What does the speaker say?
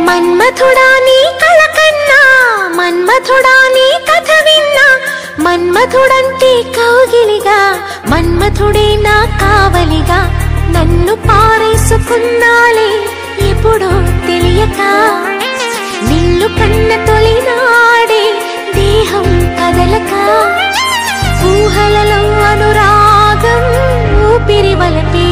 మన్మథుడా నీ కళ కన్నా, మన్మథుడా నీ కథ విన్నా, మన్మథుడంటే కౌగిలిగా, మన్మథుడే నా కావలిగా, నన్ను పారేసుకున్నాలే ఎప్పుడో తెలియక, నిన్ను కన్న తొలినాడే దేహం కదలక, ఊహలలో అనురాగం ఊపిరి వలపే